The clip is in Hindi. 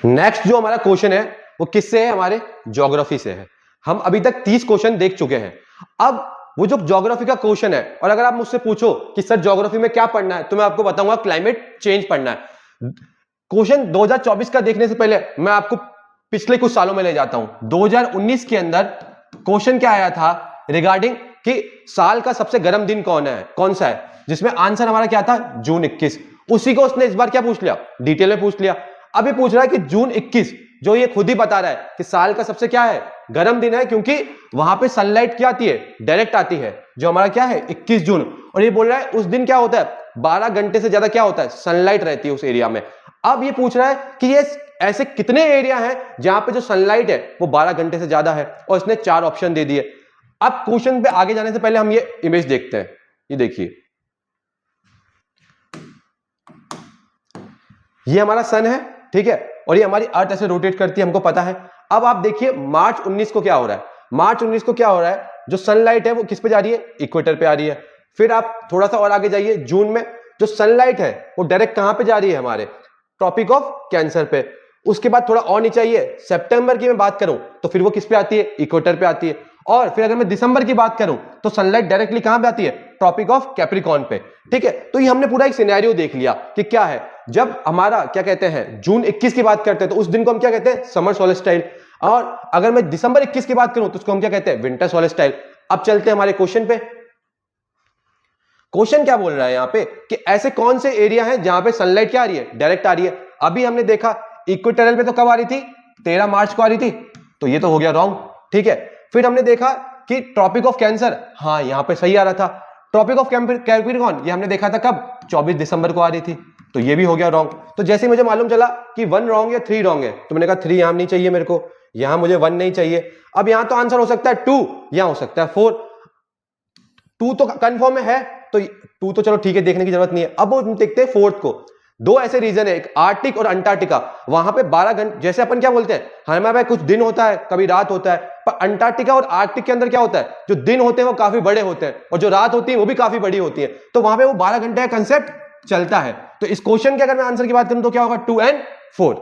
नेक्स्ट जो हमारा क्वेश्चन है वो किससे है, हमारे ज्योग्राफी से है। हम अभी तक 30 क्वेश्चन देख चुके हैं। अब वो जो ज्योग्राफी का क्वेश्चन है, और अगर आप मुझसे पूछो कि सर ज्योग्राफी में क्या पढ़ना है, तो मैं आपको बताऊंगा क्लाइमेट चेंज पढ़ना है। क्वेश्चन 2024 का देखने से पहले मैं आपको पिछले कुछ सालों में ले जाता हूं। 2019 के अंदर क्वेश्चन क्या आया था रिगार्डिंग कि साल का सबसे गर्म दिन कौन सा है, जिसमें आंसर हमारा क्या था, जून 21। उसी को उसने इस बार क्या पूछ लिया, डिटेल में पूछ लिया। अभी पूछ रहा है कि जून 21, जो ये खुद ही बता रहा है कि साल का सबसे क्या है, गर्म दिन है, क्योंकि वहां पे सनलाइट क्या आती है, डायरेक्ट आती है, जो हमारा क्या है 21 जून। और ये बोल रहा है उस दिन क्या होता है, 12 घंटे से ज्यादा क्या होता है, सनलाइट रहती है उस एरिया में। अब ये पूछ रहा है कि ये ऐसे कितने एरिया हैं जहां पे जो सनलाइट है वो 12 घंटे से ज्यादा है, और इसने 4 ऑप्शन दे दिए। अब क्वेश्चन पे आगे जाने से पहले हम ये इमेज देखते हैं। ये देखिए, ये हमारा सन है, ठीक है, और ये हमारी अर्थ ऐसे रोटेट करती है, हमको पता है। अब आप देखिए मार्च 19 को क्या हो रहा है, मार्च 19 को क्या हो रहा है, जो सनलाइट है वो किस पे जा रही है, इक्वेटर पे आ रही है। फिर आप थोड़ा सा और आगे जाइए, जून में जो सनलाइट है वो डायरेक्ट कहां पे जा रही है, हमारे ट्रॉपिक ऑफ कैंसर पे। उसके बाद थोड़ा और नीचे आइए, सितंबर की मैं बात करूं तो फिर वो किस पे आती है, इक्वेटर पे आती है। और फिर अगर मैं दिसंबर की बात करूं तो सनलाइट डायरेक्टली कहां पे आती है, ट्रॉपिक ऑफ कैप्रिकॉर्न पे, ठीक है। तो ये हमने पूरा एक सिनेरियो देख लिया कि क्या है, जब हमारा क्या कहते हैं जून 21 की बात करते हैं तो उस दिन को हम क्या कहते हैं, समर सोलेस्टाइल। और अगर मैं दिसंबर 21 की बात करूं तो उसको हम क्या कहते हैं, विंटर सोलेस्टाइल। अब चलते हैं हमारे क्वेश्चन पे। क्वेश्चन क्या बोल रहा है यहां पे कि ऐसे कौन से एरिया हैं जहां पे सनलाइट क्या आ रही है, डायरेक्ट आ रही है। अभी हमने देखा इक्वेटोरियल पे तो कब आ रही थी, 13 मार्च को आ रही थी, तो ये तो हो गया रॉन्ग, ठीक है। फिर हमने देखा कि ट्रॉपिक ऑफ कैंसर, हाँ यहां पे सही आ रहा था। ट्रॉपिक ऑफ कैप्रिकॉर्न ये हमने देखा था कब, 24 दिसंबर को आ रही थी, तो ये भी हो गया रॉन्ग। तो जैसे मुझे मालूम चला कि 1 रॉन्ग या 3 रॉन्ग है, तो मैंने कहा 3 यहां नहीं चाहिए मेरे को, यहां मुझे 1 नहीं चाहिए। अब यहां तो आंसर हो सकता है 2, यहां हो सकता है 4। 2 तो कंफर्म है, तो 2 तो चलो ठीक है, देखने की जरूरत नहीं है। अब वो देखते हैं 4th को। दो ऐसे रीजन है, एक आर्टिक और अंटार्कटिका। वहां पे 12 घंटे, जैसे अपन क्या बोलते हैं हमारे में कुछ दिन होता है, कभी रात होता है, पर अंटार्कटिका और आर्टिक के अंदर क्या होता है, जो दिन होते हैं वो काफी बड़े होते हैं, और जो रात होती है वो भी काफी बड़ी होती है। तो वहां पे वो 12 घंटे का कंसेप्ट चलता है। तो इस क्वेश्चन के अगर मैं आंसर की बात करूं तो क्या होगा, 2 और 4।